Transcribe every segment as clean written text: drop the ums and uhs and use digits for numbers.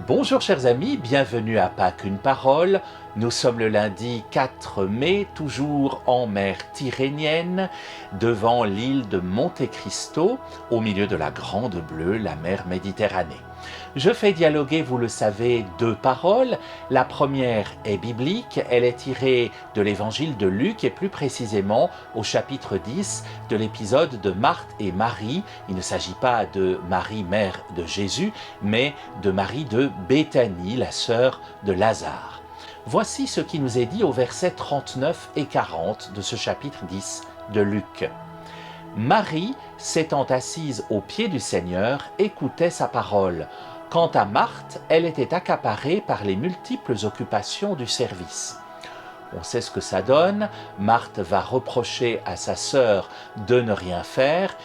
Bonjour chers amis, bienvenue à Pâques une parole. Nous sommes le lundi 4 mai, toujours en mer Tyrrhénienne, devant l'île de Monte Cristo, au milieu de la Grande Bleue, la mer Méditerranée. Je fais dialoguer, vous le savez, deux paroles. La première est biblique, elle est tirée de l'évangile de Luc et plus précisément au chapitre 10 de l'épisode de Marthe et Marie. Il ne s'agit pas de Marie, mère de Jésus, mais de Marie de Béthanie, la sœur de Lazare. Voici ce qui nous est dit au verset 39 et 40 de ce chapitre 10 de Luc. Marie, s'étant assise aux pieds du Seigneur, écoutait sa parole. Quant à Marthe, elle était accaparée par les multiples occupations du service. On sait ce que ça donne. Marthe va reprocher à sa sœur de ne rien faire.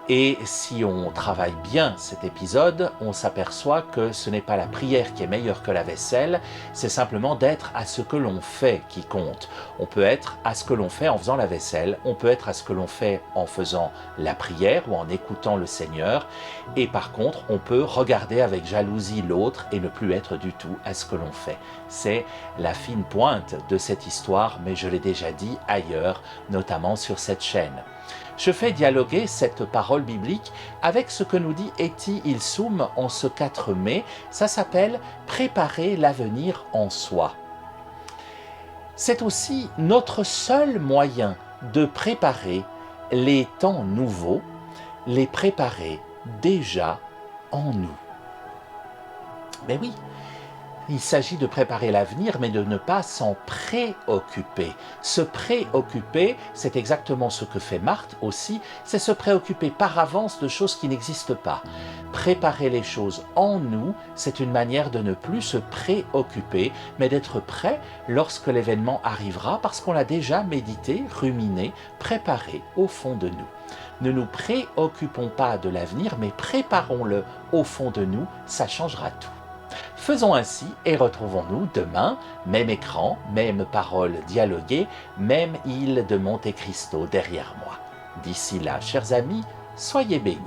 Et si on travaille bien cet épisode, on s'aperçoit que ce n'est pas la prière qui est meilleure que la vaisselle, c'est simplement d'être à ce que l'on fait qui compte. On peut être à ce que l'on fait en faisant la vaisselle, on peut être à ce que l'on fait en faisant la prière ou en écoutant le Seigneur, et par contre, on peut regarder avec jalousie l'autre et ne plus être du tout à ce que l'on fait. C'est la fine pointe de cette histoire, mais je l'ai déjà dit ailleurs, notamment sur cette chaîne. Je fais dialoguer cette parole biblique avec ce que nous dit Eti Ilsum en ce 4 mai. Ça s'appelle « Préparer l'avenir en soi ». C'est aussi notre seul moyen de préparer les temps nouveaux, les préparer déjà en nous. Mais oui, il s'agit de préparer l'avenir, mais de ne pas s'en préoccuper. Se préoccuper, c'est exactement ce que fait Marthe aussi, c'est se préoccuper par avance de choses qui n'existent pas. Préparer les choses en nous, c'est une manière de ne plus se préoccuper, mais d'être prêt lorsque l'événement arrivera, parce qu'on l'a déjà médité, ruminé, préparé au fond de nous. Ne nous préoccupons pas de l'avenir, mais préparons-le au fond de nous, ça changera tout. Faisons ainsi et retrouvons-nous demain, même écran, même parole dialoguée, même île de Monte Cristo derrière moi. D'ici là, chers amis, soyez bénis.